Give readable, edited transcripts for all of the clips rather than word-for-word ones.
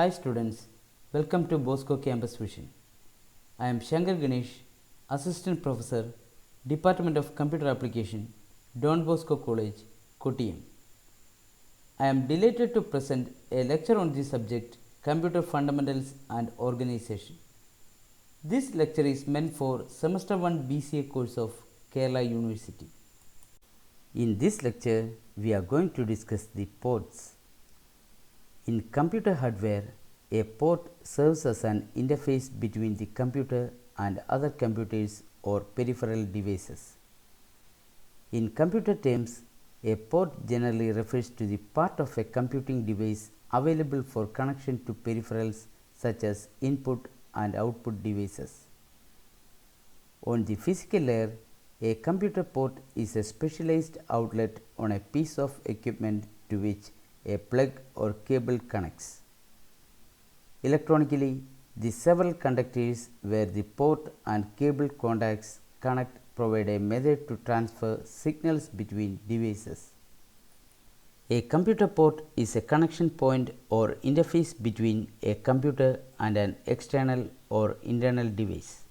Hi students, welcome to Bosco Campus Vision. I am Shankar Ganesh, Assistant Professor, Department of Computer Application, Don Bosco College, Kottayam. I am delighted to present a lecture on the subject Computer Fundamentals and Organization. This lecture is meant for Semester 1 BCA course of Kerala University. In this lecture, we are going to discuss the ports. In computer hardware, a port serves as an interface between the computer and other computers or peripheral devices. In computer terms, a port generally refers to the part of a computing device available for connection to peripherals such as input and output devices. On the physical layer, a computer port is a specialized outlet on a piece of equipment to which a plug or cable connects. Electronically, the several conductors where the port and cable contacts connect provide a method to transfer signals between devices. A computer port is a connection point or interface between a computer and an external or internal device.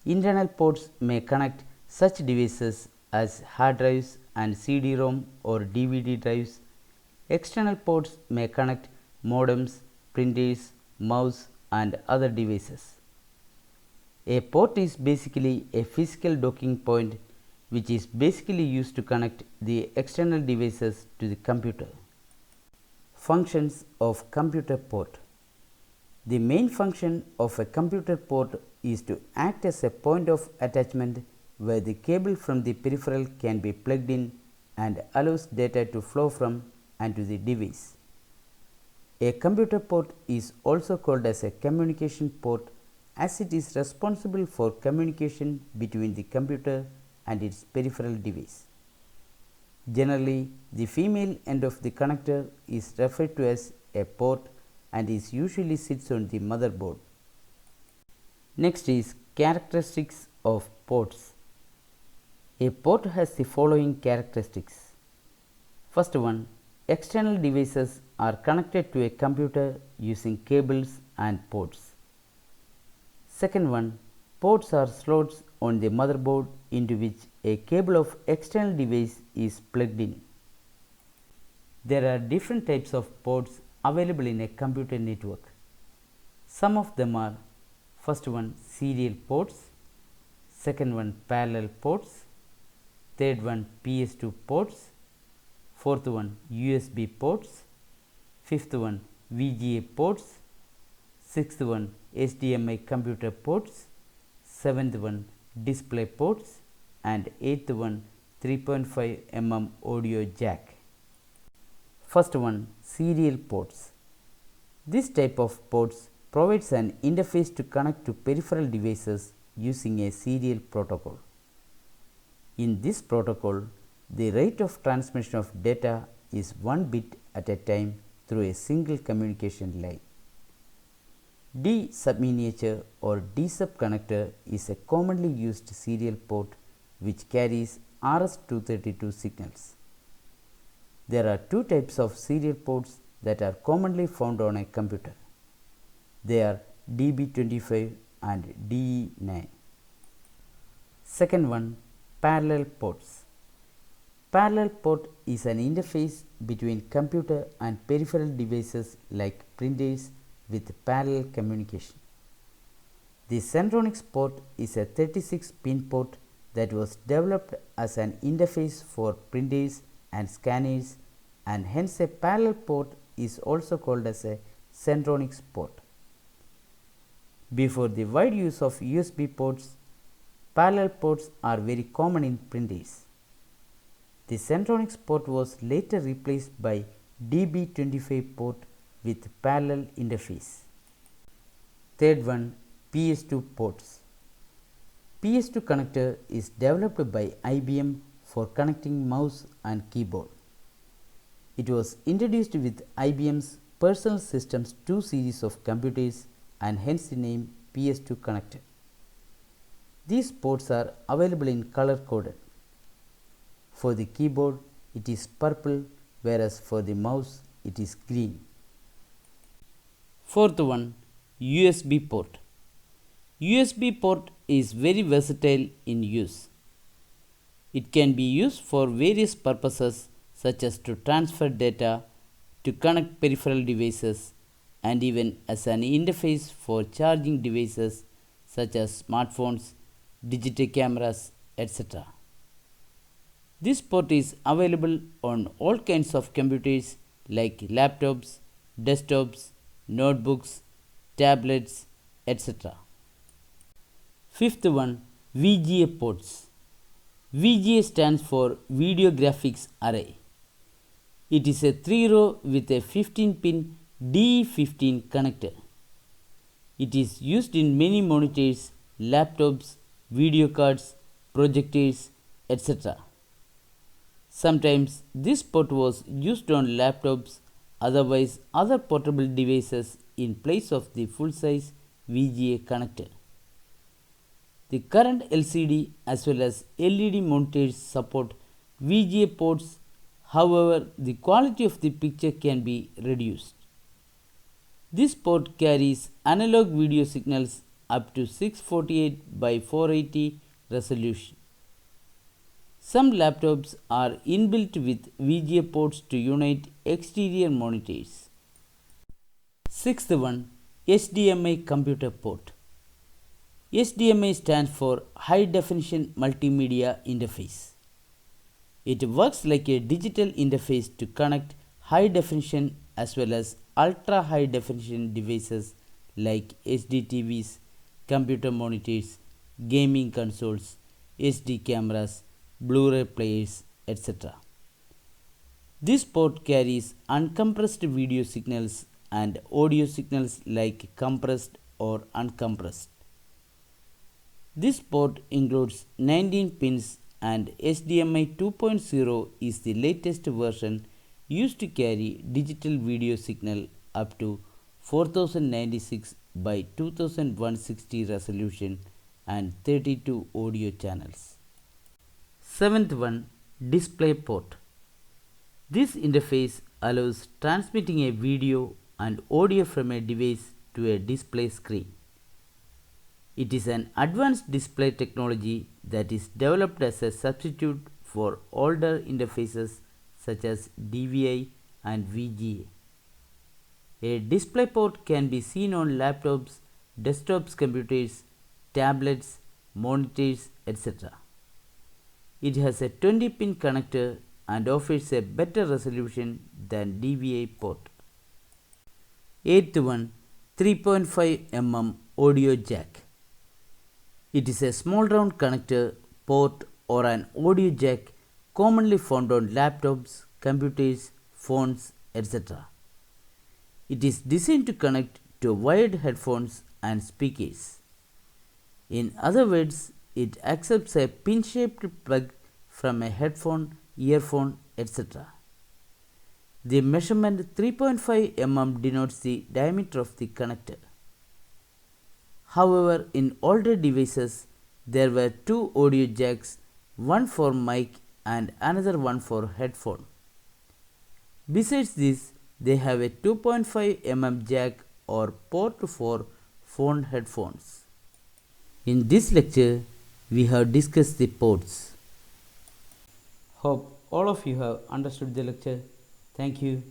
Internal ports may connect such devices as hard drives and CD-ROM or DVD drives. External ports may connect modems, printers, mouse and other devices. A port is basically a physical docking point which is basically used to connect the external devices to the computer. Functions of computer port. The main function of a computer port is to act as a point of attachment where the cable from the peripheral can be plugged in and allows data to flow from and to the device. A computer port is also called as a communication port as it is responsible for communication between the computer and its peripheral device. Generally, the female end of the connector is referred to as a port and is usually sits on the motherboard. Next is characteristics of ports. A port has the following characteristics. First one, external devices are connected to a computer using cables and ports. Second one, ports are slots on the motherboard into which a cable of external device is plugged in. There are different types of ports available in a computer network. Some of them are: first one, serial ports; second one, parallel ports; third one, PS2 ports; fourth one, USB ports; fifth one, VGA ports; sixth one, HDMI computer ports; seventh one, display ports; and eighth one, 3.5 mm audio jack. First one, serial ports. This type of ports provides an interface to connect to peripheral devices using a serial protocol. In this protocol, the rate of transmission of data is 1 bit at a time through a single communication line. D subminiature or D sub connector is a commonly used serial port which carries RS-232 signals. There are two types of serial ports that are commonly found on a computer. They are DB25 and DE9. Second one, parallel ports. Parallel port is an interface between computer and peripheral devices like printers with parallel communication. The Centronics port is a 36-pin port that was developed as an interface for printers and scanners, and hence a parallel port is also called as a Centronics port. Before the wide use of USB ports, parallel ports are very common in printers. The Centronics port was later replaced by DB25 port with parallel interface. Third one, PS2 ports. PS2 connector is developed by IBM for connecting mouse and keyboard. It was introduced with IBM's Personal Systems 2 series of computers and hence the name PS2 connector. These ports are available in color coded. For the keyboard, it is purple, whereas for the mouse, it is green. Fourth one, USB port. USB port is very versatile in use. It can be used for various purposes such as to transfer data, to connect peripheral devices, and even as an interface for charging devices such as smartphones, digital cameras, etc. This port is available on all kinds of computers like laptops, desktops, notebooks, tablets, etc. Fifth one, VGA ports. VGA stands for Video Graphics Array. It is a 3-row with a 15-pin DE15 connector. It is used in many monitors, laptops, video cards, projectors, etc. Sometimes this port was used on laptops, otherwise other portable devices in place of the full-size VGA connector. The current LCD as well as LED monitors support VGA ports. However, the quality of the picture can be reduced. This port carries analog video signals up to 648 by 480 resolution. Some laptops are inbuilt with VGA ports to unite exterior monitors. Sixth one, HDMI computer port. HDMI stands for High Definition Multimedia Interface. It works like a digital interface to connect high definition as well as ultra high definition devices like HD TVs, computer monitors, gaming consoles, HD cameras, Blu-ray players, etc. This port carries uncompressed video signals and audio signals like compressed or uncompressed. This port includes 19 pins and HDMI 2.0 is the latest version used to carry digital video signal up to 4096 by 2160 resolution and 32 audio channels. Seventh one, display port. This interface allows transmitting a video and audio from a device to a display screen. It is an advanced display technology that is developed as a substitute for older interfaces such as DVI and VGA. A display port can be seen on laptops, desktops, computers, tablets, monitors, etc. It has a 20-pin connector and offers a better resolution than DVI port. Eighth one, 3.5 mm audio jack. It is a small round connector, port or an audio jack commonly found on laptops, computers, phones, etc. It is designed to connect to wired headphones and speakers. In other words, it accepts a pin-shaped plug from a headphone, earphone, etc. The measurement 3.5 mm denotes the diameter of the connector. However, in older devices, there were two audio jacks, one for mic and another one for headphone. Besides this, they have a 2.5 mm jack or port for phone headphones. In this lecture, we have discussed the ports. Hope all of you have understood the lecture. Thank you.